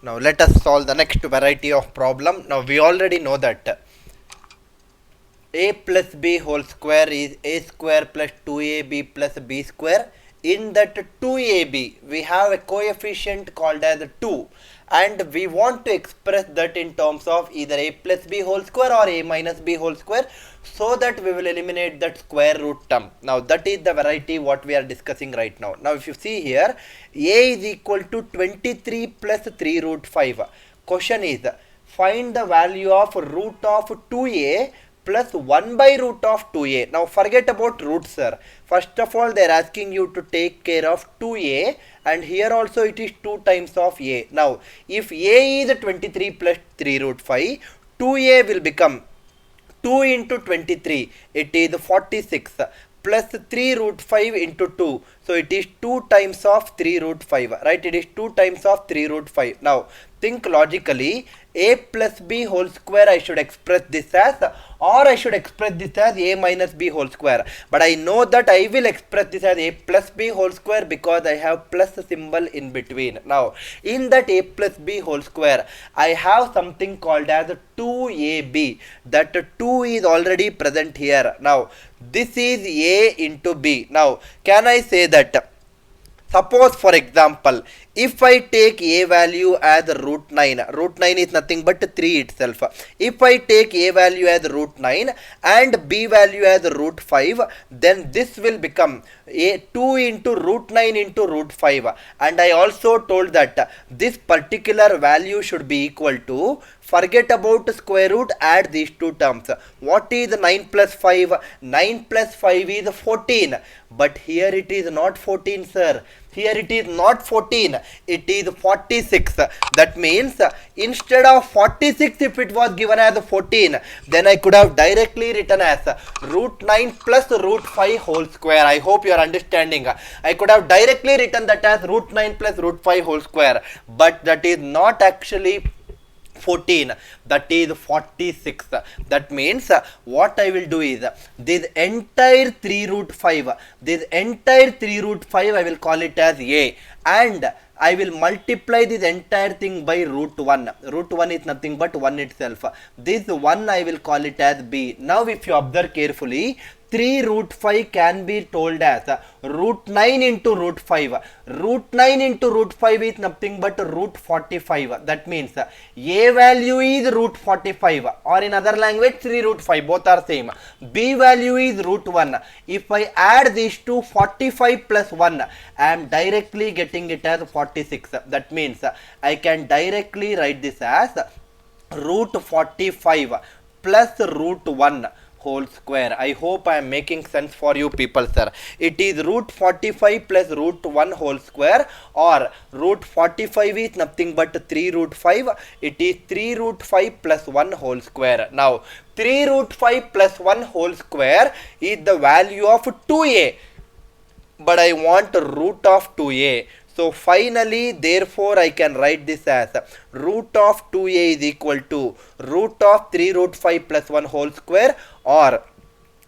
Now let us solve the next variety of problem. Now we already know that a plus b whole square is a square plus 2ab plus b square. In that 2ab we have a coefficient called as 2, and we want to express that in terms of either a plus b whole square or a minus b whole square, so that we will eliminate that square root term. Now that is the variety what we are discussing right now. Now if you see here, a is equal to 23 plus 3 root 5. Question is, find the value of root of 2a plus 1 by root of 2a. Now forget about roots, sir. First of all, they are asking you to take care of 2a, and here also it is 2 times of a. Now if a is 23 plus 3 root 5, 2a will become 2 into 23, it is 46, plus 3 root 5 into 2, so it is 2 times of 3 root 5, right? It is 2 times of 3 root 5. Now think logically, a plus b whole square I should express this as, or I should express this as a minus b whole square, but I know that I will express this as a plus b whole square because I have plus symbol in between. Now in that a plus b whole square, I have something called as 2ab. That 2 is already present here. Now this is a into b. Now can I say that, suppose for example, if I take a value as root 9, root 9 is nothing but 3 itself. If I take a value as root 9 and b value as root 5, then this will become a 2 into root 9 into root 5. And I also told that this particular value should be equal to, forget about square root, add these two terms. What is 9 plus 5? 9 plus 5 is 14. But here it is not 14, sir. Here it is not 14. It is 46. That means instead of 46, if it was given as 14, then I could have directly written as root 9 plus root 5 whole square. I hope you are understanding. I could have directly written that as root 9 plus root 5 whole square, but that is not actually 14, that is 46. That means what I will do is, this entire 3 root 5, this entire 3 root 5 I will call it as a, and I will multiply this entire thing by root 1. Root 1 is nothing but 1 itself. This 1 I will call it as b. Now if you observe carefully, 3 root 5 can be told as root 9 into root 5. Root 9 into root 5 is nothing but root 45. That means a value is root 45, or in other language 3 root 5, both are same. B value is root 1. If I add these two, 45 plus 1, I am directly getting it as 46. That means I can directly write this as root 45 plus root 1 whole square. I hope I am making sense for you people, sir. It is root 45 plus root 1 whole square, or root 45 is nothing but 3 root 5. It is 3 root 5 plus 1 whole square. Now 3 root 5 plus 1 whole square is the value of 2a, but I want root of 2a. So finally, therefore, I can write this as root of 2a is equal to root of 3 root 5 plus 1 whole square, or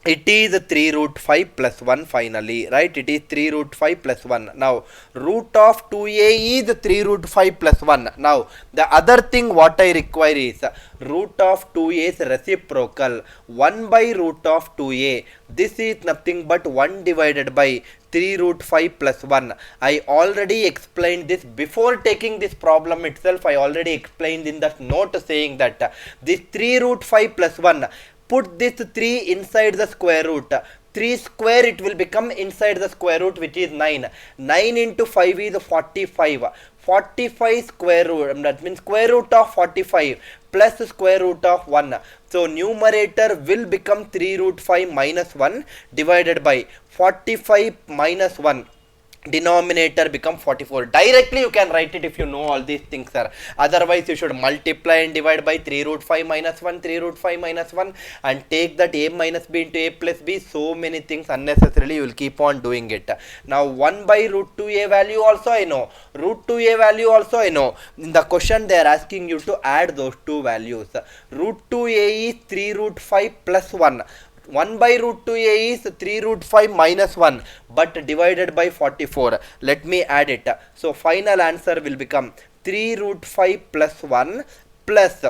it is 3 root 5 plus 1 finally, right? It is 3 root 5 plus 1. Now, root of 2a is 3 root 5 plus 1. Now, the other thing what I require is root of 2a's reciprocal, 1 by root of 2a. This is nothing but 1 divided by 3 root 5 plus 1. I already explained this before taking this problem itself. I already explained in the note saying that this 3 root 5 plus 1, put this 3 inside the square root. 3 square it will become inside the square root, which is 9. 9 into 5 is 45. 45 square root, that means square root of 45 plus square root of 1. So numerator will become 3 root 5 minus 1 divided by 45 minus 1. Denominator become 44. Directly you can write it if you know all these things, sir. Otherwise you should multiply and divide by 3 root 5 minus 1, 3 root 5 minus 1, and take that a minus b into a plus b. So many things unnecessarily you will keep on doing it. Now 1 by root 2a value also I know, root 2a value also I know. In the question they are asking you to add those two values. Root 2a is 3 root 5 plus 1. 1 by root 2a is 3 root 5 minus 1, but divided by 44. Let me add it. So final answer will become 3 root 5 plus 1 plus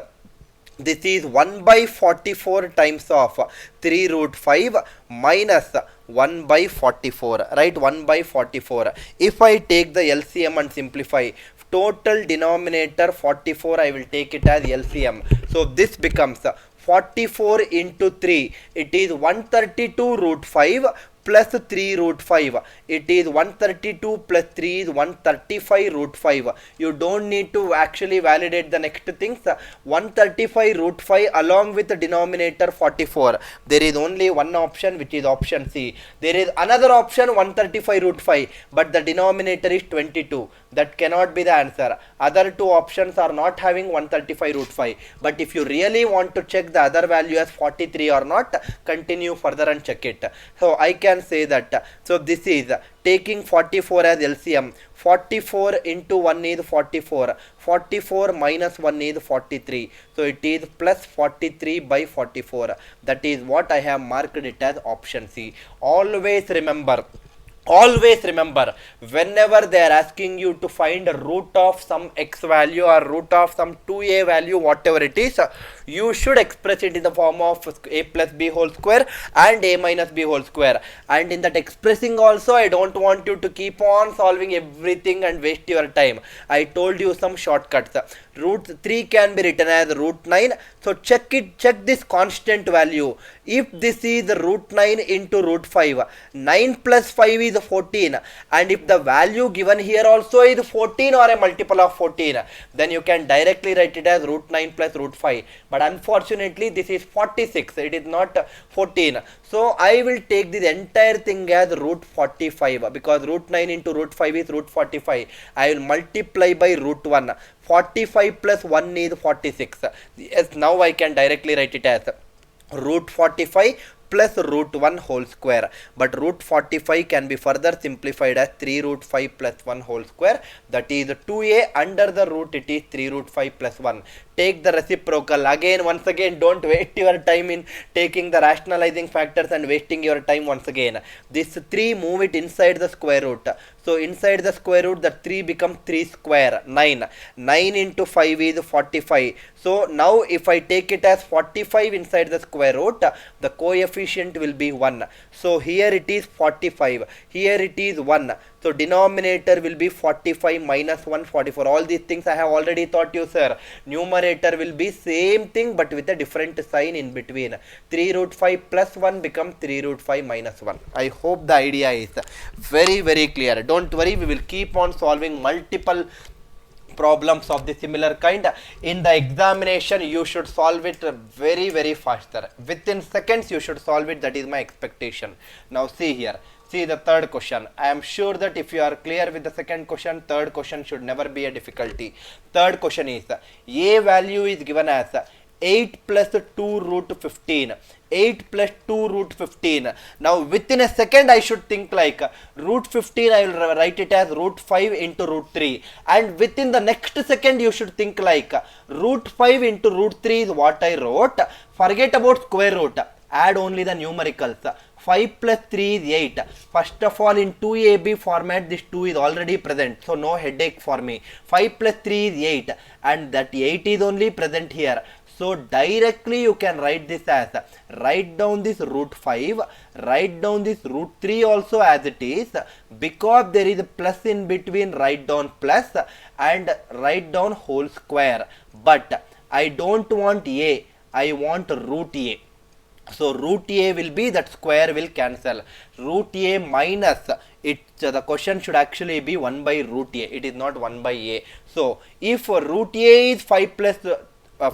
this is 1 by 44 times of 3 root 5 minus 1 by 44, right? 1 by 44. If I take the LCM and simplify, total denominator 44, I will take it as LCM. So this becomes 44 into 3. It is 132 root 5 plus 3 root 5. It is 132 plus 3 is 135 root 5. You don't need to actually validate the next things. 135 root 5 along with the denominator 44. There is only one option, which is option C. There is another option 135 root 5, but the denominator is 22. That cannot be the answer. Other two options are not having 135 root 5. But if you really want to check the other value as 43 or not, continue further and check it. So I can say that. So this is taking 44 as LCM. 44 into 1 is 44. 44 minus 1 is 43. So it is plus 43 by 44. That is what I have marked it as option C. Always remember, whenever they are asking you to find a root of some x value or root of some 2a value, whatever it is, you should express it in the form of a plus b whole square and a minus b whole square. And in that expressing also, I don't want you to keep on solving everything and waste your time. I told you some shortcuts. Root 3 can be written as root 9. So check this constant value. If this is root 9 into root 5, 9 plus 5 is 14, and if the value given here also is 14 or a multiple of 14, then you can directly write it as root 9 plus root 5. But unfortunately this is 46, it is not 14. So I will take this entire thing as root 45, because root 9 into root 5 is root 45. I will multiply by root 1. 45 plus 1 is 46. Yes, now I can directly write it as root 45 plus root 1 whole square. But root 45 can be further simplified as 3 root 5 plus 1 whole square. That is 2a, under the root it is 3 root 5 plus 1. Take the reciprocal. Once again, don't waste your time in taking the rationalizing factors and wasting your time once again. This 3, move it inside the square root. So inside the square root, the 3 becomes 3 square, 9. 9 into 5 is 45. So now if I take it as 45 inside the square root, the coefficient will be 1. So here it is 45. Here it is 1. So denominator will be 45 minus 1, 44. All these things I have already taught you, sir. Numerator will be same thing but with a different sign in between. 3 root 5 plus 1 becomes 3 root 5 minus 1. I hope the idea is very, very clear. Don't worry, we will keep on solving multiple problems of the similar kind. In the examination, you should solve it very, very faster. Within seconds, you should solve it. That is my expectation. Now see here. See the third question. I am sure that if you are clear with the second question, third question should never be a difficulty. Third question is, a value is given as 8 plus 2 root 15. 8 plus 2 root 15. Now within a second I should think like root 15, I will write it as root 5 into root 3. And within the next second you should think like root 5 into root 3 is what I wrote. Forget about square root. Add only the numericals. 5 plus 3 is 8. First of all, in 2AB format, this 2 is already present. So no headache for me. 5 plus 3 is 8. And that 8 is only present here. So directly you can write this as, write down this root 5, write down this root 3 also as it is, because there is a plus in between, write down plus and write down whole square. But I don't want a, I want root a. So root a will be, that square will cancel. Root a minus, the question should actually be 1 by root a. It is not 1 by a. So if root a is 5 plus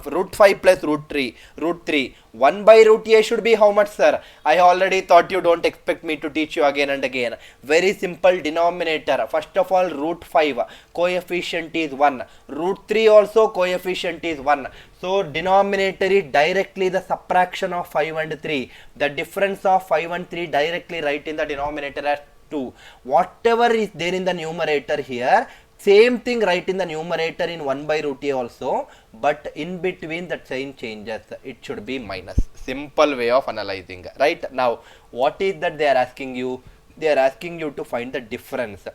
root 5 plus root 3, 1 by root a should be how much, sir? I already thought you don't expect me to teach you again and again. Very simple denominator. First of all, root 5, coefficient is 1. Root 3 also coefficient is 1. So denominator is directly the subtraction of 5 and 3. The difference of 5 and 3 directly write in the denominator as 2. Whatever is there in the numerator here, same thing write in the numerator in 1 by root a also, but in between the sign changes. It should be minus. Simple way of analyzing. Right? Now, what is that they are asking you? They are asking you to find the difference.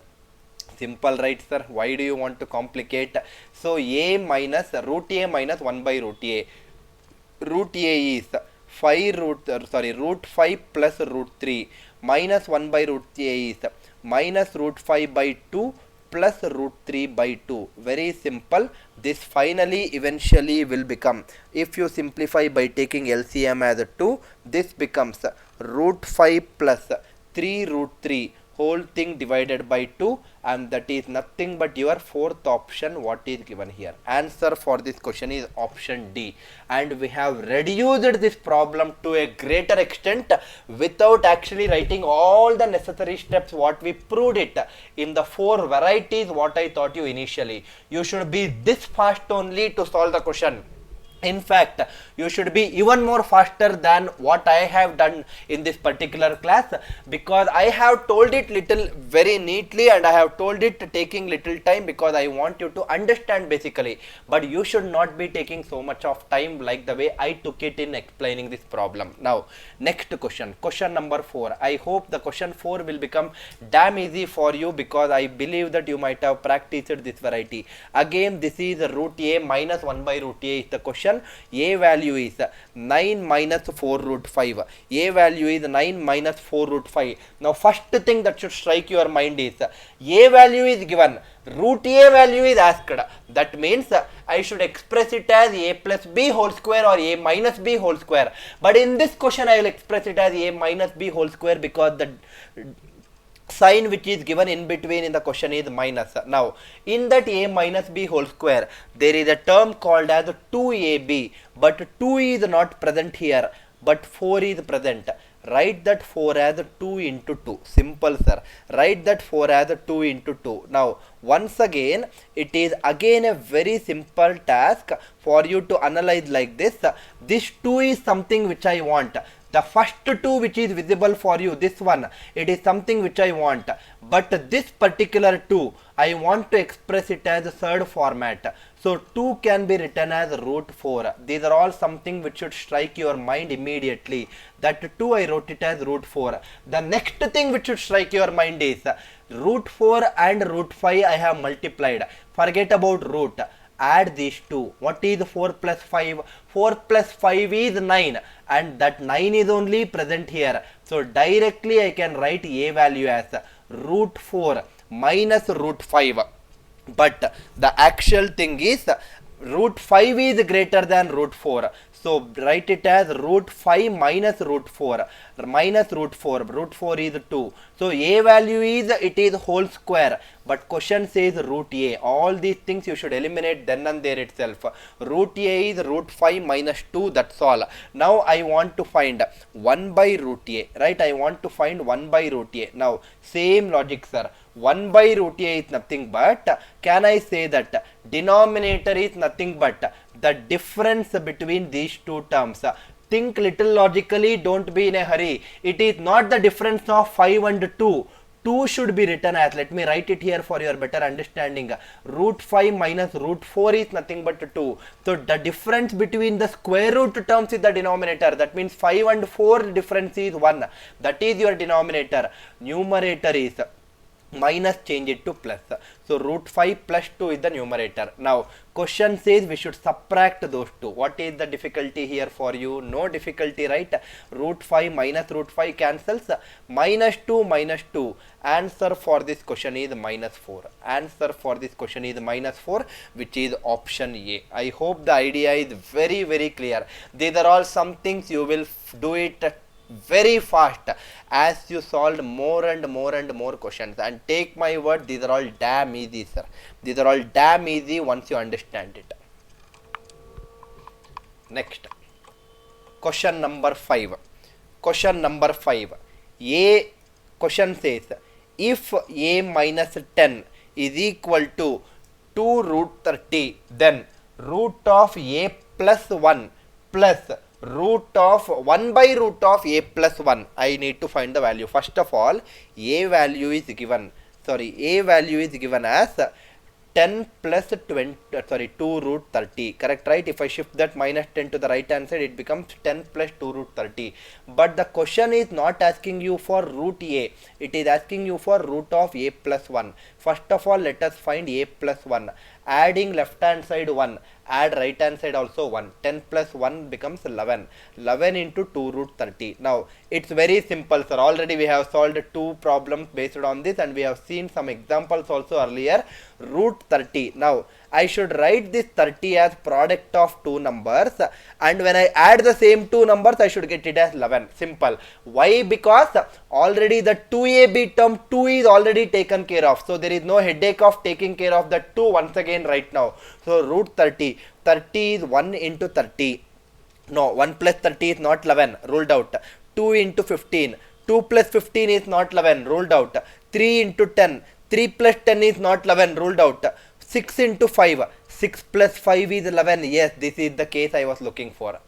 Simple, right, sir? Why do you want to complicate? So a minus root a minus 1 by root a. Root a is 5 root 5 plus root 3 minus 1 by root a is minus root 5 by 2 plus root 3 by 2. Very simple. This finally eventually will become, if you simplify by taking LCM as 2, this becomes root 5 plus 3 root 3 whole thing divided by 2, and that is nothing but your fourth option what is given here. Answer for this question is option D, and we have reduced this problem to a greater extent without actually writing all the necessary steps what we proved it in the 4 varieties what I taught you initially. You should be this fast only to solve the question. In fact, you should be even more faster than what I have done in this particular class, because I have told it little very neatly and I have told it taking little time because I want you to understand basically, but you should not be taking so much of time like the way I took it in explaining this problem. Now, next question, question number 4. I hope the question 4 will become damn easy for you, because I believe that you might have practiced this variety. Again, this is root a minus 1 by root a is the question. A value is 9 minus 4 root 5. A value is 9 minus 4 root 5. Now, first thing that should strike your mind is A value is given, root A value is asked. That means I should express it as A plus B whole square or A minus B whole square. But in this question, I will express it as A minus B whole square because the sign which is given in between in the question is minus. Now, in that A minus B whole square, there is a term called as 2AB, but 2 is not present here, but 4 is present. Write that 4 as 2 into 2. Simple, sir. Write that 4 as 2 into 2. Now, once again, it is again a very simple task for you to analyze like this. This 2 is something which I want. The first 2 which is visible for you, this one, it is something which I want. But this particular 2, I want to express it as a third format. So 2 can be written as root 4. These are all something which should strike your mind immediately. That 2 I wrote it as root 4. The next thing which should strike your mind is root 4 and root 5 I have multiplied. Forget about root. Add these two. What is 4 plus 5? 4 plus 5 is 9, and that 9 is only present here. So directly I can write A value as root 4 minus root 5. But the actual thing is root 5 is greater than root 4. So write it as root 5 minus root 4. Minus root 4. Root 4 is 2. So A value is, it is whole square. But question says root A. All these things you should eliminate then and there itself. Root A is root 5 minus 2. That's all. Now I want to find 1 by root A. Right? I want to find 1 by root A. Now same logic, sir. 1 by root A is nothing but, can I say that denominator is nothing but the difference between these two terms. Think little logically, don't be in a hurry. It is not the difference of 5 and 2. 2 should be written as, let me write it here for your better understanding. Root 5 minus root 4 is nothing but 2. So the difference between the square root terms is the denominator. That means 5 and 4 difference is 1. That is your denominator. Numerator is minus, change it to plus. So root 5 plus 2 is the numerator. Now question says we should subtract those two. What is the difficulty here for you? No difficulty, right? Root 5 minus root 5 cancels. Minus 2 minus 2. Answer for this question is minus 4. Answer for this question is minus 4, which is option A. I hope the idea is very, very clear. These are all some things you will do it very fast as you solve more and more and more questions, and take my word, these are all damn easy, sir. These are all damn easy once you understand it. Next, question number 5. Question number 5. A question says if A minus 10 is equal to 2 root 30, then root of A plus 1 plus root of 1 by root of A plus 1. I need to find the value. First of all, A value is given, A value is given as 10 plus 2 root 30. Correct, right? If I shift that minus 10 to the right hand side, it becomes 10 plus 2 root 30. But the question is not asking you for root A. It is asking you for root of A plus 1. First of all, let us find a plus 1. Adding left hand side 1, add right hand side also 1. 10 plus 1 becomes 11. 11 into 2 root 30. Now, it's very simple, sir. Already we have solved 2 problems based on this, and we have seen some examples also earlier. Root 30. Now, I should write this 30 as product of 2 numbers, and when I add the same 2 numbers, I should get it as 11. Simple. Why? Because already the 2ab term 2 is already taken care of. So, there is no headache of taking care of the 2 once again right now. So, root 30. 30 is 1 into 30. No, 1 plus 30 is not 11. Ruled out. 2 into 15. 2 plus 15 is not 11. Ruled out. 3 into 10. 3 plus 10 is not 11. Ruled out. 6 into 5. 6 plus 5 is 11. Yes, this is the case I was looking for.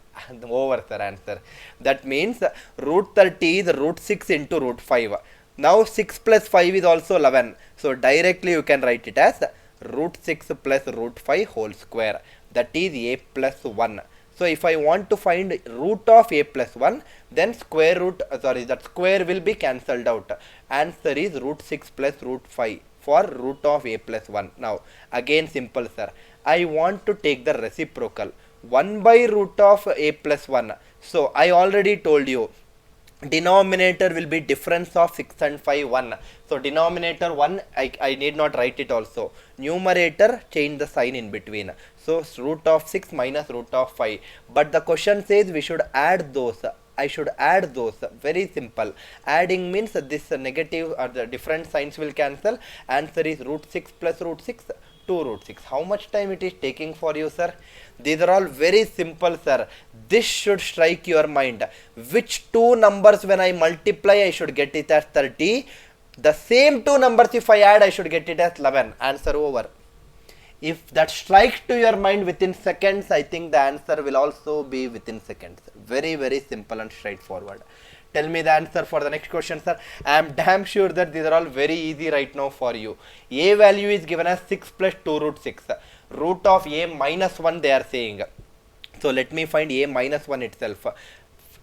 Over, sir, answer. That means root 30 is root 6 into root 5. Now 6 plus 5 is also 11. So directly you can write it as root 6 plus root 5 whole square. That is a plus 1. So if I want to find root of a plus 1, then square root, that square will be cancelled out. Answer is root 6 plus root 5 for root of a plus 1. Now again simple, sir. I want to take the reciprocal. 1 by root of a plus 1. So I already told you, denominator will be difference of 6 and 5 1. So denominator 1, I need not write it also. Numerator, change the sign in between. So root of 6 minus root of 5. But the question says we should add those. I should add those. Very simple. Adding means this negative or the different signs will cancel. Answer is root 6 plus root 6. 2 root 6. How much time it is taking for you, sir? These are all very simple, sir. This should strike your mind. Which 2 numbers when I multiply, I should get it as 30. The same 2 numbers if I add, I should get it as 11. Answer over. If that strikes to your mind within seconds, I think the answer will also be within seconds. Very, very simple and straightforward. Tell me the answer for the next question, sir. I am damn sure that these are all very easy right now for you. A value is given as 6 plus 2 root 6. Root of a minus 1 they are saying. So let me find a minus 1 itself.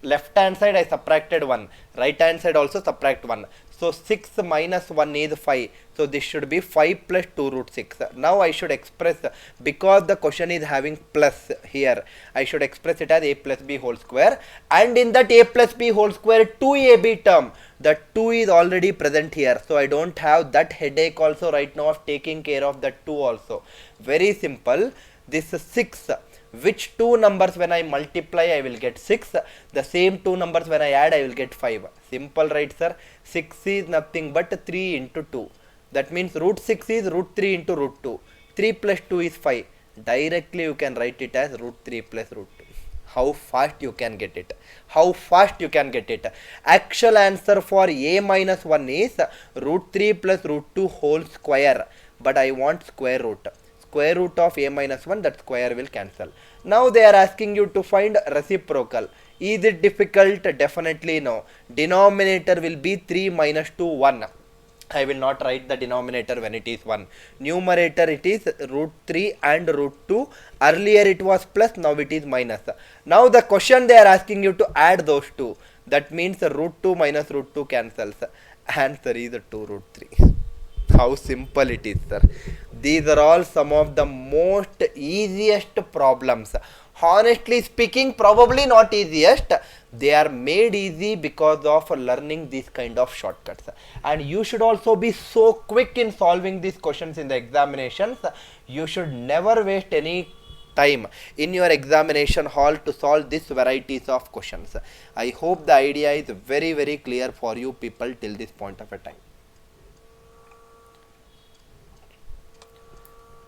Left hand side I subtracted 1. Right hand side also subtract 1. So 6 minus 1 is 5. So this should be 5 plus 2 root 6. Now I should express, because the question is having plus here, I should express it as a plus b whole square. And in that a plus b whole square 2ab term, the 2 is already present here. So I don't have that headache also right now of taking care of that 2 also. Very simple. This 6. Which 2 numbers when I multiply I will get 6. The same 2 numbers when I add I will get 5. Simple, right, sir? 6 is nothing but 3 into 2. That means root 6 is root 3 into root 2. 3 plus 2 is 5. Directly you can write it as root 3 plus root 2. How fast you can get it. How fast you can get it. Actual answer for a minus 1 is root 3 plus root 2 whole square. But I want square root. Square root of a minus 1, that square will cancel. Now they are asking you to find reciprocal. Is it difficult? Definitely no. Denominator will be 3 minus 2, 1. I will not write the denominator when it is 1. Numerator it is root 3 and root 2. Earlier it was plus, now it is minus. Now the question they are asking you to add those two. That means root 2 minus root 2 cancels. Answer is 2 root 3. How simple it is, sir. These are all some of the most easiest problems. Honestly speaking, probably not easiest. They are made easy because of learning these kind of shortcuts. And you should also be so quick in solving these questions in the examinations. You should never waste any time in your examination hall to solve these varieties of questions. I hope the idea is very, very clear for you people till this point of a time.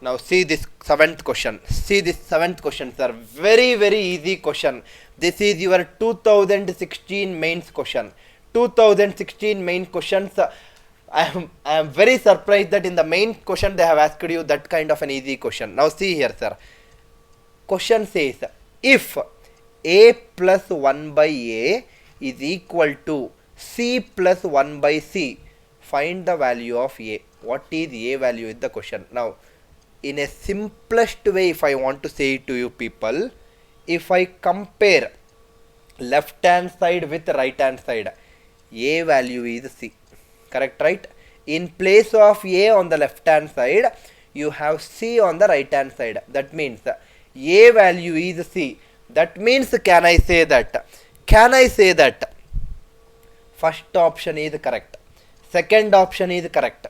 Now see this 7th question. See this 7th question, sir. Very, very easy question. This is your 2016 mains question. 2016 main questions. I am very surprised that in the main question they have asked you that kind of an easy question. Now see here, sir. Question says, if a plus 1 by a is equal to c plus 1 by c, find the value of a. What is a value is the question. Now, in a simplest way, if I want to say it to you people, if I compare left hand side with right hand side, a value is c. Correct, right? In place of A on the left hand side, you have C on the right hand side. That means A value is C. That means can I say that? Can I say that first option is correct, second option is correct,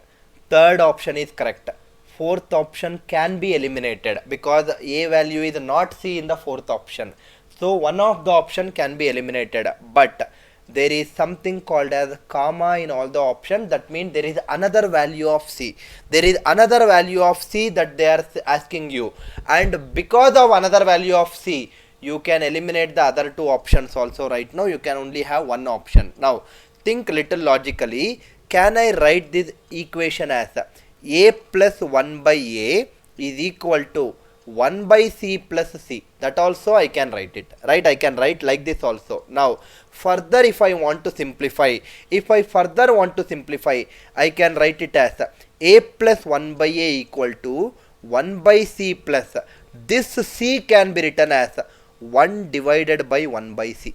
third option is correct, fourth option can be eliminated because A value is not C in the fourth option. So one of the option can be eliminated, but there is something called as comma in all the options. That means there is another value of C. There is another value of C that they are asking you, and because of another value of C, you can eliminate the other two options also. Right now you can only have one option. Now think little logically. Can I write this equation as A plus 1 by A is equal to 1 by C plus C? That also I can write it, right? I can write like this also. Now further, if I want to simplify, I can write it as A plus 1 by A equal to 1 by C plus, this C can be written as 1 divided by 1 by C.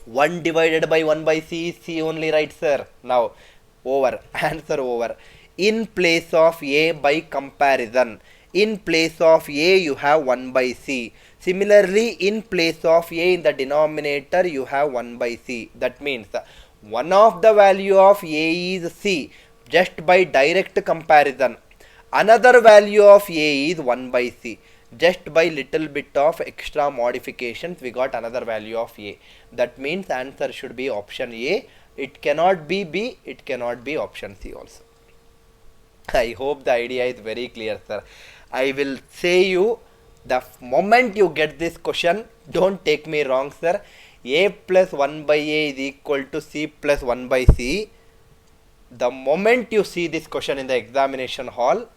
1 divided by 1 by C is C only, right sir? Now over, answer over. In place of A by comparison, in place of A you have 1 by C. Similarly, in place of A in the denominator you have 1 by C. That means one of the value of A is C just by direct comparison. Another value of A is 1 by C. Just by little bit of extra modifications we got another value of A. That means answer should be option A. It cannot be B, it cannot be option C also. I hope the idea is very clear sir. I will say you, the moment you get this question, don't take me wrong sir, A plus 1 by A is equal to C plus 1 by C. The moment you see this question in the examination hall,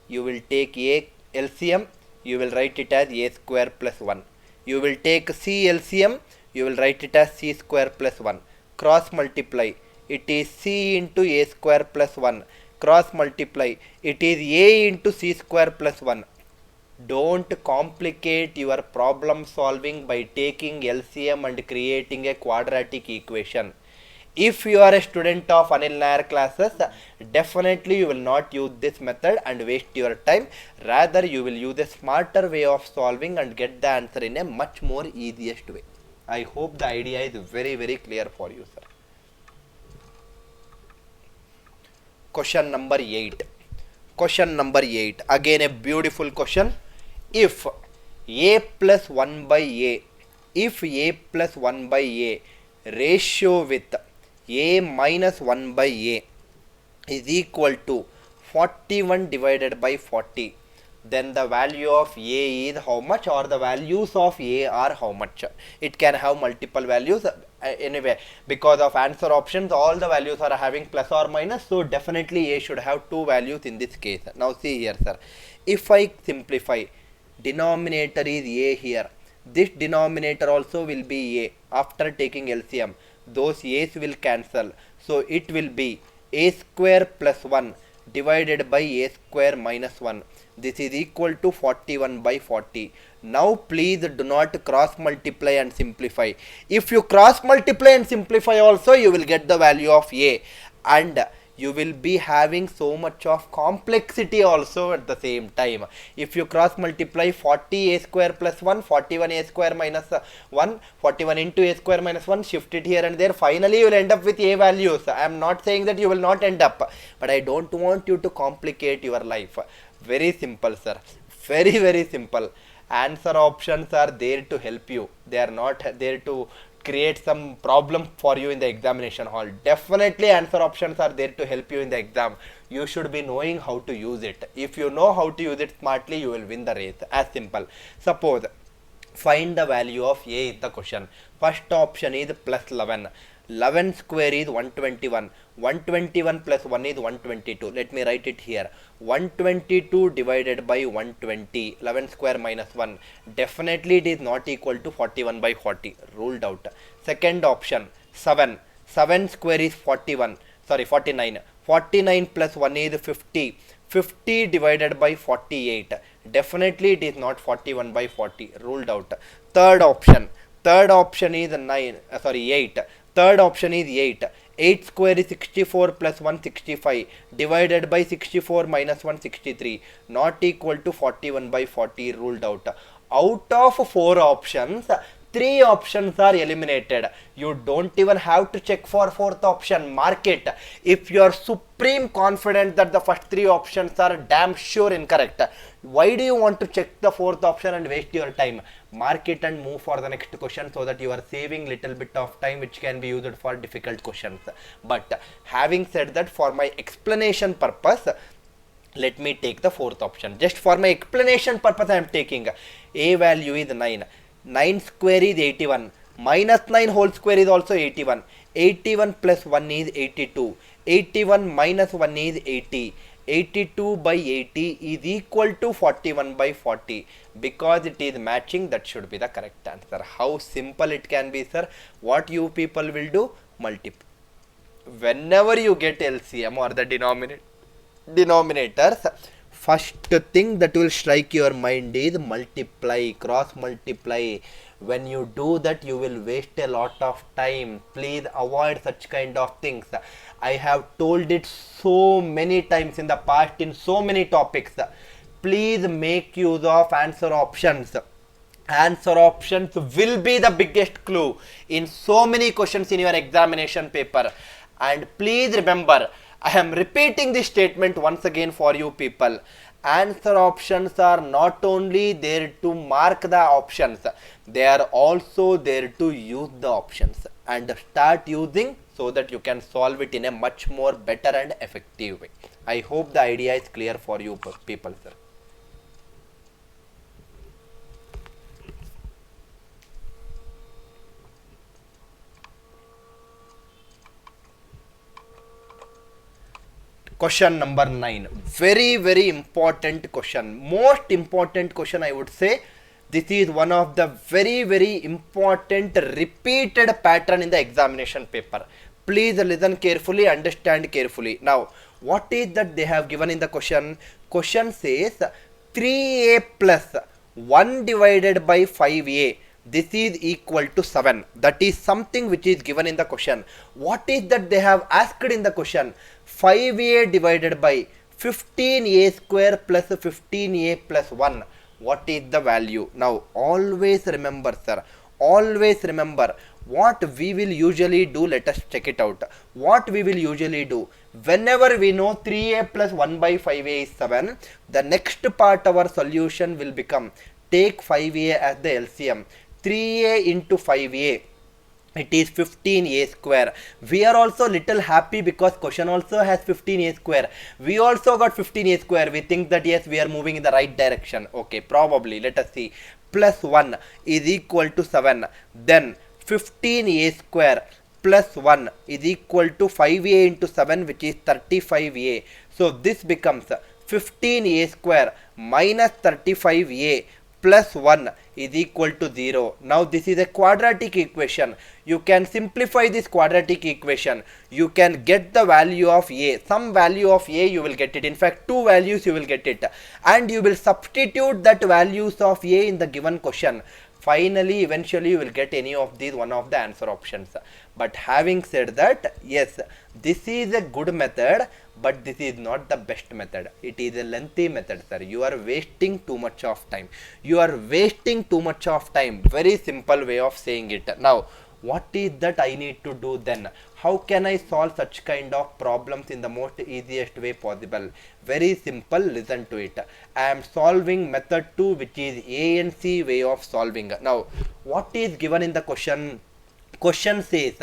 you will take A LCM, you will write it as A square plus 1. You will take C LCM, you will write it as C square plus 1. Cross multiply, it is C into A square plus 1. Cross multiply, it is A into C square plus 1. Don't complicate your problem solving by taking LCM and creating a quadratic equation. If you are a student of Anil Nair classes, definitely you will not use this method and waste your time. Rather, you will use a smarter way of solving and get the answer in a much more easiest way. I hope the idea is very, very clear for you, sir. Question number 8. Question number 8. Again a beautiful question. If A plus 1 by A, if A plus 1 by A ratio with A minus 1 by A is equal to 41 divided by 40, then the value of A is how much, or the values of A are how much? It can have multiple values. Anyway, because of answer options, all the values are having plus or minus, so definitely A should have two values in this case. Now see here sir, if I simplify, denominator is A here, this denominator also will be A. After taking LCM, those A's will cancel, so it will be A square plus 1 divided by A square minus 1. This is equal to 41 by 40. Now please do not cross multiply and simplify. If you cross multiply and simplify also, you will get the value of A, and you will be having so much of complexity also at the same time. If you cross multiply 40 A square plus 1, 41 A square minus 1, 41 into A square minus 1, shift it here and there, finally you will end up with A values. I am not saying that you will not end up, but I don't want you to complicate your life. Very simple sir, very, very simple. Answer options are there to help you. They are not there to create some problem for you in the examination hall. Definitely answer options are there to help you in the exam. You should be knowing how to use it. If you know how to use it smartly, you will win the race. As simple. Suppose find the value of A is the question. First option is plus 11. 11 square is 121. 121 plus 1 is 122. Let me write it here. 122 divided by 120. 11 square minus 1. Definitely it is not equal to 41 by 40. Ruled out. Second option 7. 7 square is 41. Sorry, 49. 49 plus 1 is 50. 50 divided by 48. Definitely it is not 41 by 40. Ruled out. Third option is 8. Third option is 8. 8 square is 64 plus 165 divided by 64 minus 163 not equal to 41 by 40, ruled out. Out of 4 options, 3 options are eliminated. You don't even have to check for 4th option. Mark it. If you are supreme confident that the first 3 options are damn sure incorrect, why do you want to check the 4th option and waste your time? Mark it and move for the next question, so that you are saving little bit of time which can be used for difficult questions. But having said that, for my explanation purpose, let me take the 4th option. Just for my explanation purpose, I am taking a value is 9. 9 square is 81. Minus 9 whole square is also 81. 81 plus 1 is 82. 81 minus 1 is 80. 82 by 80 is equal to 41 by 40. Because it is matching, that should be the correct answer. How simple it can be, sir. What you people will do? Multiply. Whenever you get LCM or the denominators, first thing that will strike your mind is multiply, cross multiply. When you do that, you will waste a lot of time. Please avoid such kind of things. I have told it so many times in the past in so many topics. Please make use of answer options. Answer options will be the biggest clue in so many questions in your examination paper. And please remember, I am repeating this statement once again for you people. Answer options are not only there to mark the options, they are also there to use the options and start using, so that you can solve it in a much more better and effective way. I hope the idea is clear for you people, sir. Question number 9. Very important question. Most important question, I would say. This is one of the very important repeated pattern in the examination paper. Please listen carefully, understand carefully. Now, what is that they have given in the question? Question says 3a plus 1 divided by 5a. This is equal to 7. That is something which is given in the question. What is that they have asked in the question? 5a divided by 15a square plus 15a plus 1. What is the value? Now, always remember, sir. Always remember what we will usually do. Let us check it out. What we will usually do, whenever we know 3a plus 1 by 5a is 7, the next part our solution will become, take 5a as the LCM. 3a into 5a, it is 15a square. We are also little happy because question also has 15a square. We also got 15a square. We think that yes, we are moving in the right direction. Okay, probably. Let us see. Plus 1 is equal to 7. Then 15a square plus 1 is equal to 5a into 7, which is 35a. So this becomes 15a square minus 35a plus 1 is equal to 0. Now this is a quadratic equation. You can simplify this quadratic equation. You can get the value of a. Some value of a you will get it. In fact, 2 values you will get it. And you will substitute that values of a in the given question. Finally, eventually you will get any of these, one of the answer options. But having said that, yes, this is a good method, but this is not the best method. It is a lengthy method, sir. You are wasting too much of time. You are wasting too much of time. Very simple way of saying it. Now, what is that I need to do then? How can I solve such kind of problems in the most easiest way possible? Very simple, listen to it. I am solving method 2, which is A and C way of solving. Now, what is given in the question? Question says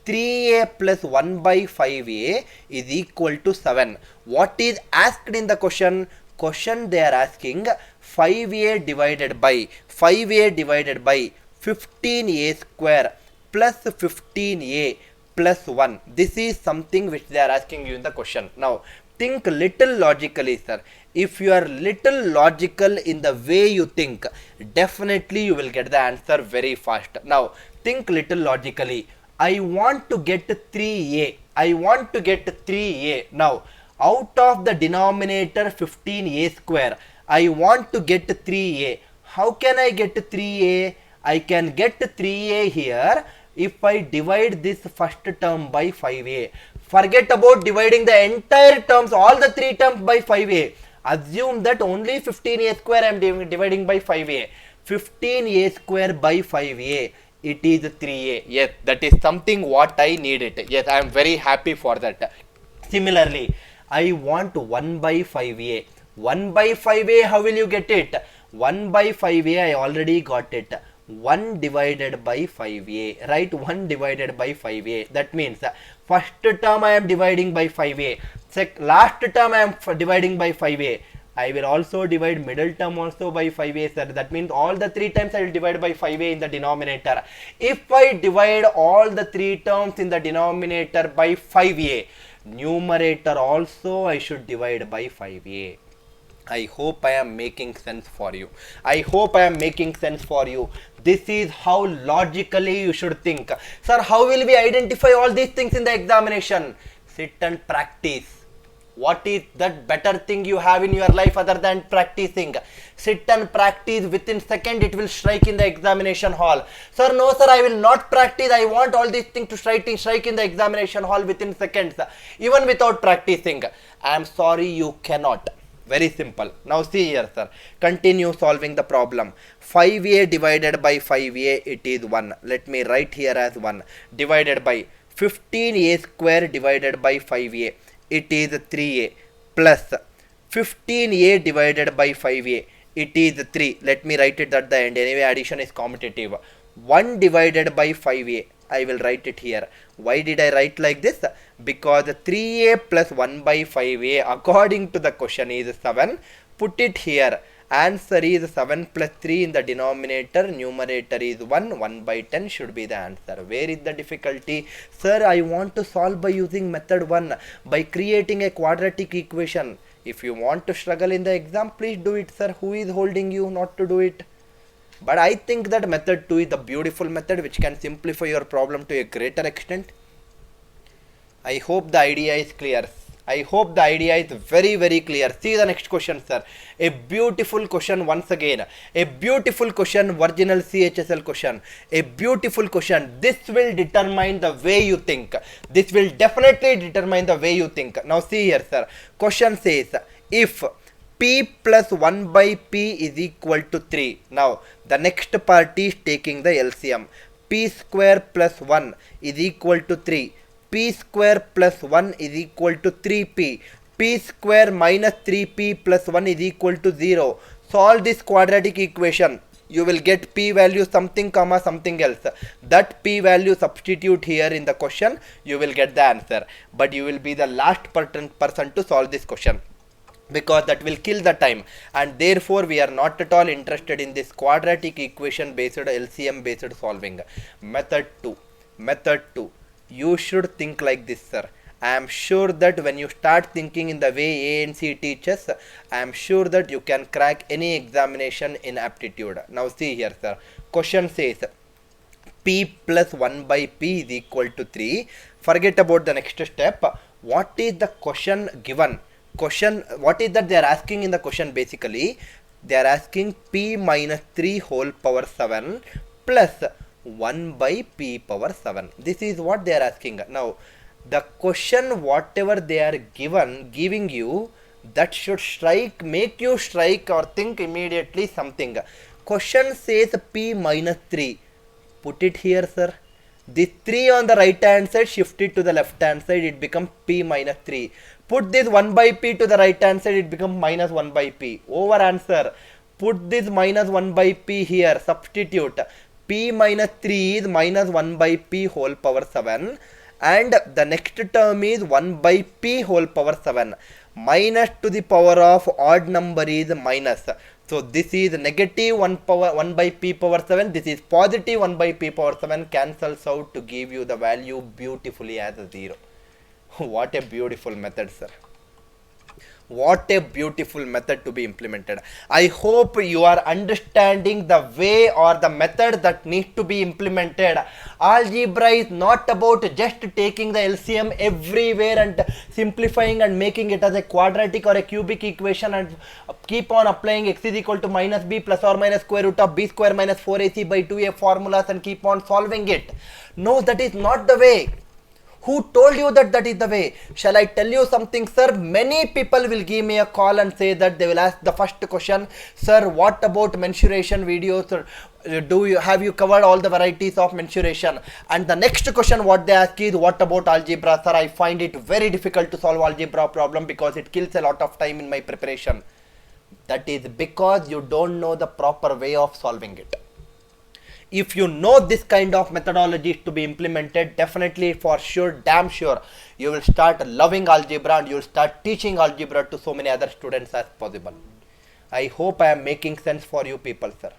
3a plus 1 by 5a is equal to 7. What is asked in the question? Question they are asking 5a divided by 15a square plus 15a plus 1. This is something which they are asking you in the question. Now, think little logically, sir. If you are little logical in the way you think, definitely you will get the answer very fast. Now, think little logically. I want to get 3a. I want to get 3a. Now, out of the denominator 15a square, I want to get 3a. How can I get 3a? I can get 3a here if I divide this first term by 5a, forget about dividing the entire terms, all the 3 terms by 5a. Assume that only 15a square I am dividing by 5a. 15a square by 5a, it is 3a. Yes, that is something what I need it. Yes, I am very happy for that. Similarly, I want 1 by 5a. 1 by 5a, how will you get it? 1 by 5a, I already got it. 1 divided by 5a, right? 1 divided by 5a. That means first term I am dividing by 5a. Last term I am dividing by 5a. I will also divide middle term also by 5a, sir. That means all the 3 times I will divide by 5a in the denominator. If I divide all the 3 terms in the denominator by 5a, numerator also I should divide by 5a. I hope I am making sense for you. I hope I am making sense for you. This is how logically you should think. Sir, how will we identify all these things in the examination? Sit and practice. What is that better thing you have in your life other than practicing? Sit and practice. Within second it will strike in the examination hall. Sir, no sir, I will not practice. I want all these things to strike in the examination hall within seconds, even without practicing. I am sorry, you cannot. Very simple. Now see here, sir. Continue solving the problem. 5a divided by 5a, it is 1. Let me write here as 1. Divided by 15a square divided by 5a, it is 3a, plus 15a divided by 5a, it is 3. Let me write it at the end. Anyway, addition is commutative. 1 divided by 5a, I will write it here. Why did I write like this? Because 3a plus 1 by 5a according to the question is 7. Put it here. Answer is 7 plus 3 in the denominator. Numerator is 1. 1 by 10 should be the answer. Where is the difficulty? Sir, I want to solve by using method 1. By creating a quadratic equation. If you want to struggle in the exam, please do it, sir. Who is holding you not to do it? But I think that method 2 is the beautiful method which can simplify your problem to a greater extent. I hope the idea is clear. I hope the idea is very, very clear. See the next question, sir. A beautiful question once again. A beautiful question, original CHSL question. A beautiful question. This will determine the way you think. This will definitely determine the way you think. Now see here, sir. Question says, if p plus 1 by p is equal to 3. Now, the next part is taking the LCM. P square plus 1 is equal to 3. P square plus 1 is equal to 3p. P square minus 3p plus 1 is equal to 0. Solve this quadratic equation. You will get p value something comma something else. That p value substitute here in the question. You will get the answer. But you will be the last person to solve this question, because that will kill the time, and therefore we are not at all interested in this quadratic equation based LCM based solving. Method 2. You should think like this, sir. I am sure that when you start thinking in the way A and C teaches, I am sure that you can crack any examination in aptitude. Now see here, sir. Question says p plus 1 by p is equal to 3. Forget about the next step. What is the question given? What is that they are asking in the question? Basically they are asking p minus 3 whole power 7 plus 1 by p power 7. This is what they are asking. Now the question whatever they are giving you, that should make you strike or think immediately something. Question says p minus 3. Put it here, sir. This 3 on the right hand side, shift it to the left hand side, it becomes p minus 3. Put this 1 by p to the right hand side, it becomes minus 1 by p. Over answer. Put this minus 1 by p here, substitute. P minus 3 is minus 1 by p whole power 7. And the next term is 1 by p whole power 7. Minus to the power of odd number is minus. So this is negative 1 by p power 7. This is positive 1 by p power 7. Cancels out to give you the value beautifully as a 0. What a beautiful method, sir. What a beautiful method to be implemented. I hope you are understanding the way or the method that needs to be implemented. Algebra is not about just taking the LCM everywhere and simplifying and making it as a quadratic or a cubic equation and keep on applying x is equal to minus b plus or minus square root of b square minus 4ac by 2a formulas and keep on solving it. No, that is not the way. Who told you that that is the way? Shall I tell you something, sir? Many people will give me a call and say that they will ask the first question, sir, what about mensuration videos? Have you covered all the varieties of mensuration? And the next question what they ask is, what about algebra? Sir, I find it very difficult to solve algebra problem because it kills a lot of time in my preparation. That is because you don't know the proper way of solving it. If you know this kind of methodologies to be implemented, definitely, for sure, damn sure, you will start loving algebra and you will start teaching algebra to so many other students as possible. I hope I am making sense for you people, sir.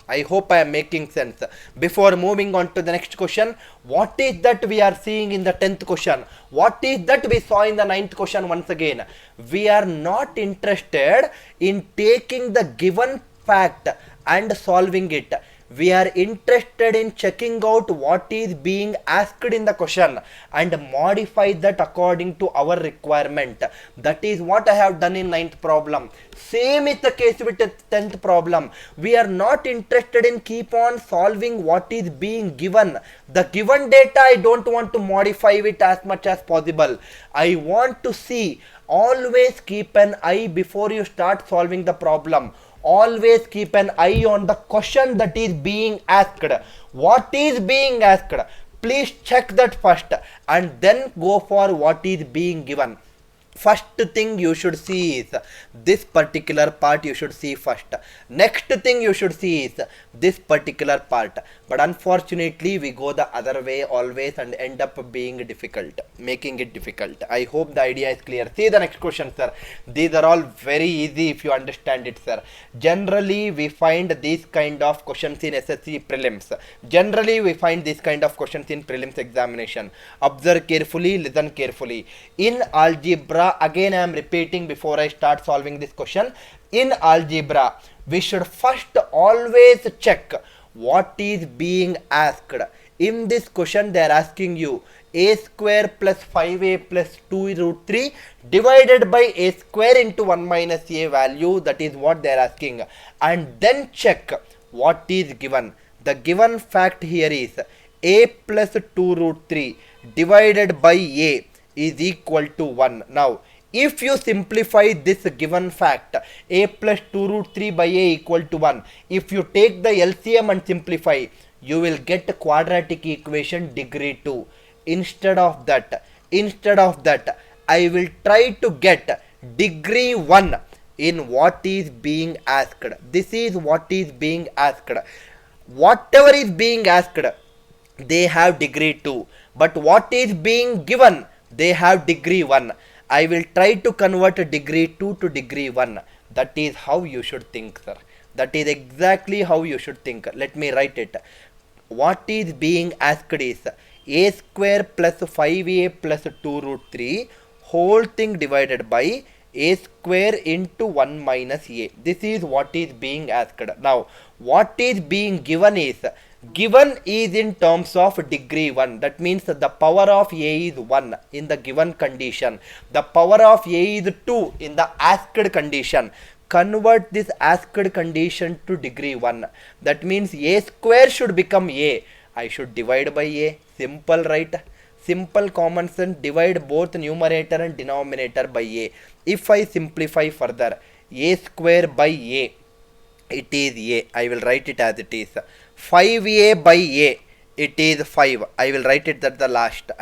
I hope I am making sense. Before moving on to the next question, what is that we are seeing in the 10th question? What is that we saw in the 9th question once again? We are not interested in taking the given fact and solving it. We are interested in checking out what is being asked in the question and modify that according to our requirement. That is what I have done in 9th problem. Same is the case with the 10th problem. We are not interested in keep on solving what is being given. The given data, I don't want to modify it as much as possible. I want to see, always keep an eye before you start solving the problem. Always keep an eye on the question that is being asked. What is being asked? Please check that first and then go for what is being given. First thing you should see is this particular part you should see first. Next thing you should see is this particular part. But unfortunately we go the other way always and end up being difficult, making it difficult. I hope the idea is clear. See the next question, sir. These are all very easy if you understand it, sir. Generally we find these kind of questions in SSC prelims. Generally we find these kind of questions in prelims examination. Observe carefully, listen carefully. In algebra, again I am repeating before I start solving this question. In algebra, we should first always check what is being asked. In this question they are asking you a square plus 5a plus 2 root 3 divided by a square into 1 minus a value. That is what they are asking. And then check what is given. The given fact here is a plus 2 root 3 divided by a is equal to 1. Now, if you simplify this given fact, a plus 2 root 3 by a equal to 1, if you take the LCM and simplify, you will get a quadratic equation degree 2. Instead of that, I will try to get degree 1 in what is being asked. This is what is being asked. Whatever is being asked, they have degree 2. But what is being given, they have degree 1. I will try to convert degree 2 to degree 1. That is how you should think, sir. That is exactly how you should think. Let me write it. What is being asked is a square plus 5a plus 2 root 3 whole thing divided by a square into 1 minus a. This is what is being asked. Now, what is being given is, given is in terms of degree 1. That means the power of a is 1 in the given condition. The power of a is 2 in the asked condition. Convert this asked condition to degree 1. That means a square should become a. I should divide by a. Simple, right? Simple common sense. Divide both numerator and denominator by a. If I simplify further, a square by a, it is a. I will write it as it is. 5a by a, it is 5. I will write it at the last.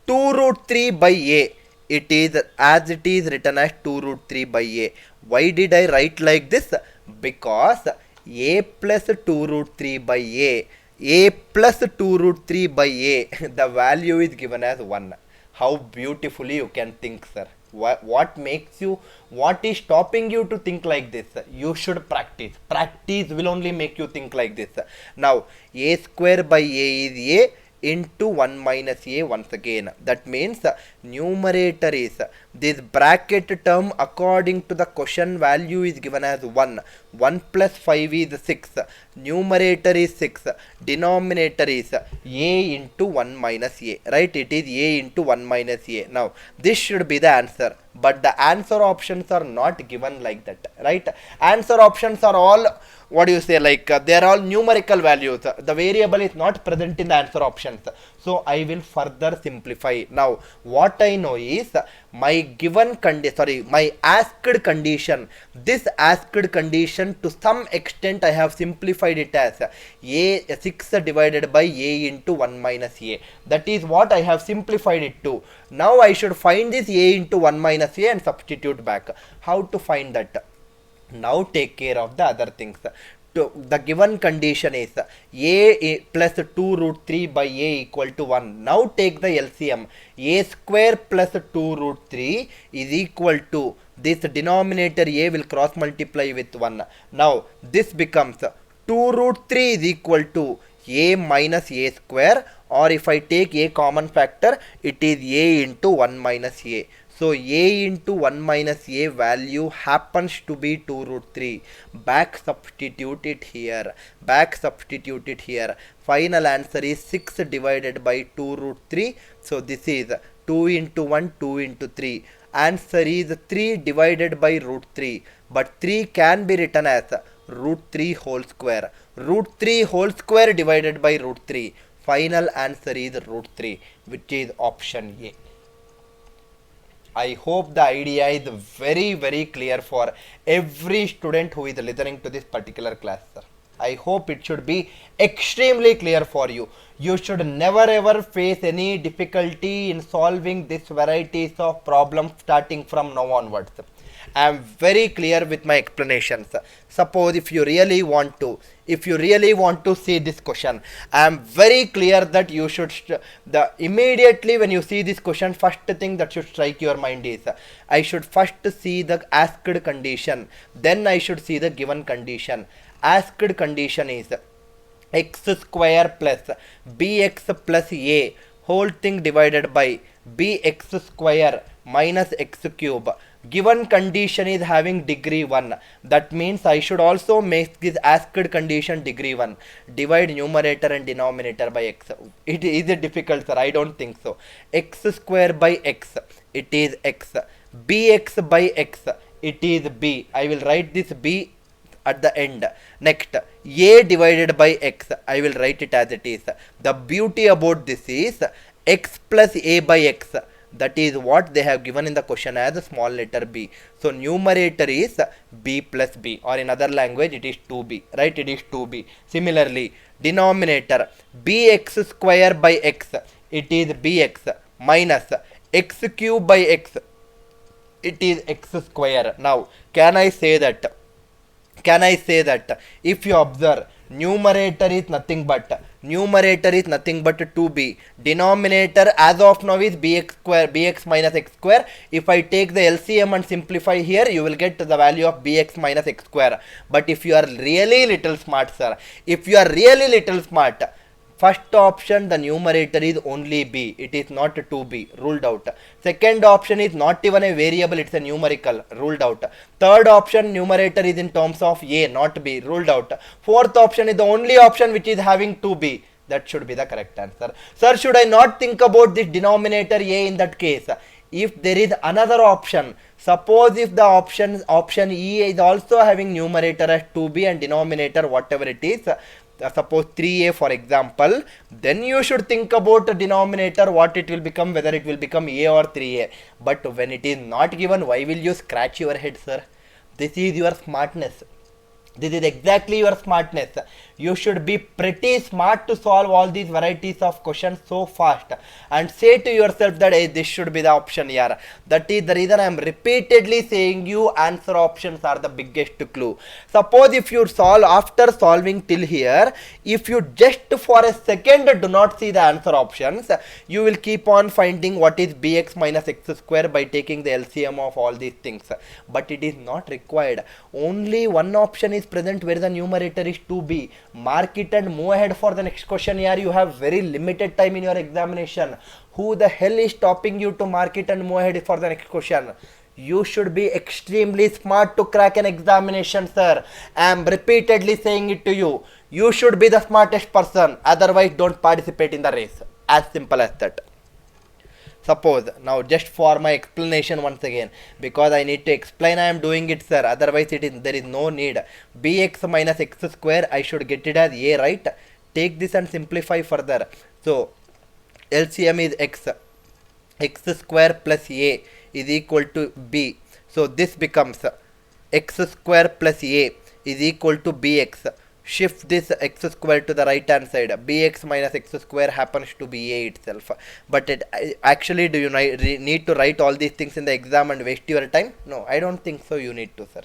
2 root 3 by a, it is as it is written as 2 root 3 by a. Why did I write like this? Because a plus 2 root 3 by a plus 2 root 3 by a, the value is given as 1. How beautifully you can think, sir. What makes you, what is stopping you to think like this? You should practice. Practice will only make you think like this. Now, a square by a is a, into 1 minus a once again. That means numerator is this bracket term according to the question value is given as 1. 1 plus 5 is 6. Numerator is 6. Denominator is a into 1 minus a. Right? It is a into 1 minus a. Now, this should be the answer. But the answer options are not given like that. Right? Answer options are all, what do you say, like they are all numerical values. The variable is not present in the answer options. So I will further simplify. Now what I know is my given condition, my asked condition. This asked condition, to some extent I have simplified it as a 6 divided by a into 1 minus a. That is what I have simplified it to. Now I should find this a into 1 minus a and substitute back. How to find that? Now take care of the other things. The given condition is a plus 2 root 3 by a equal to 1. Now take the LCM. A square plus 2 root 3 is equal to, this denominator a will cross multiply with 1. Now this becomes 2 root 3 is equal to a minus a square, or if I take a common factor, it is a into 1 minus a. So a into 1 minus a value happens to be 2 root 3. Back substitute it here. Back substitute it here. Final answer is 6 divided by 2 root 3. So this is 2 into 1, 2 into 3. Answer is 3 divided by root 3. But 3 can be written as root 3 whole square. Root 3 whole square divided by root 3. Final answer is root 3, which is option A. I hope the idea is very clear for every student who is listening to this particular class, sir. I hope it should be extremely clear for you. You should never ever face any difficulty in solving these varieties of problems starting from now onwards. I am very clear with my explanations. Suppose if you really want to see this question, I am very clear that you should immediately when you see this question, first thing that should strike your mind is I should first see the asked condition, then I should see the given condition. Asked condition is x square plus bx plus a whole thing divided by bx square minus x cube. Given condition is having degree 1. That means I should also make this asked condition degree 1. Divide numerator and denominator by x. It is difficult, sir. I don't think so. X square by x. It is x. Bx by x. It is b. I will write this b at the end. Next, a divided by x. I will write it as it is. The beauty about this is x plus a by x. That is what they have given in the question as a small letter b. So numerator is b plus b, or in other language it is 2b, right? It is 2b. Similarly, denominator bx square by x, it is bx minus x cube by x, it is x square. Now can I say that if you observe, numerator is nothing but 2b. Denominator as of now is bx minus x square. If I take the LCM and simplify here, you will get the value of bx minus x square. But if you are really little smart, sir, first option, the numerator is only b. It is not 2b. Ruled out. Second option is not even a variable. It's a numerical. Ruled out. Third option, numerator is in terms of a, not b. Ruled out. Fourth option is the only option which is having 2b. That should be the correct answer. Sir, should I not think about this denominator a in that case? If there is another option, suppose if the option E is also having numerator as 2b and denominator whatever it is, suppose 3a for example, then you should think about the denominator, what it will become, whether it will become a or 3a. But when it is not given, why will you scratch your head, sir? This is your smartness. This is exactly your smartness. You should be pretty smart to solve all these varieties of questions so fast and say to yourself that hey, this should be the option here. That is the reason I am repeatedly saying you answer options are the biggest clue. Suppose if you solve, after solving till here, if you just for a second do not see the answer options, you will keep on finding what is bx minus x square by taking the LCM of all these things. But it is not required. Only one option is is present where the numerator is 2b. Mark it and move ahead for the next question. Yeah, you have very limited time in your examination. Who the hell is stopping you to mark it and move ahead for the next question? You should be extremely smart to crack an examination, sir. I am repeatedly saying it to you. You should be the smartest person. Otherwise, don't participate in the race. As simple as that. Suppose, now just for my explanation once again, because I need to explain, I am doing it, sir. Otherwise, there is no need. Bx minus x square, I should get it as a, right? Take this and simplify further. So, LCM is x. X square plus a is equal to b. So, this becomes x square plus a is equal to bx. Shift this x square to the right hand side. Bx minus x square happens to be a itself. But actually, do you need to write all these things in the exam and waste your time? No, I don't think so. You need to, sir.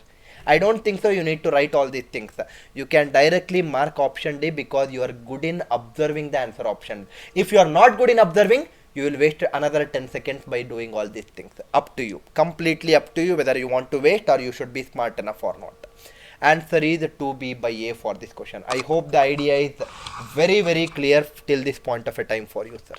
I don't think so. You need to write all these things. You can directly mark option D because you are good in observing the answer option. If you are not good in observing, you will waste another 10 seconds by doing all these things. Up to you. Completely up to you whether you want to waste or you should be smart enough or not. Answer is 2b by a for this question. I hope the idea is very clear till this point of a time for you, sir.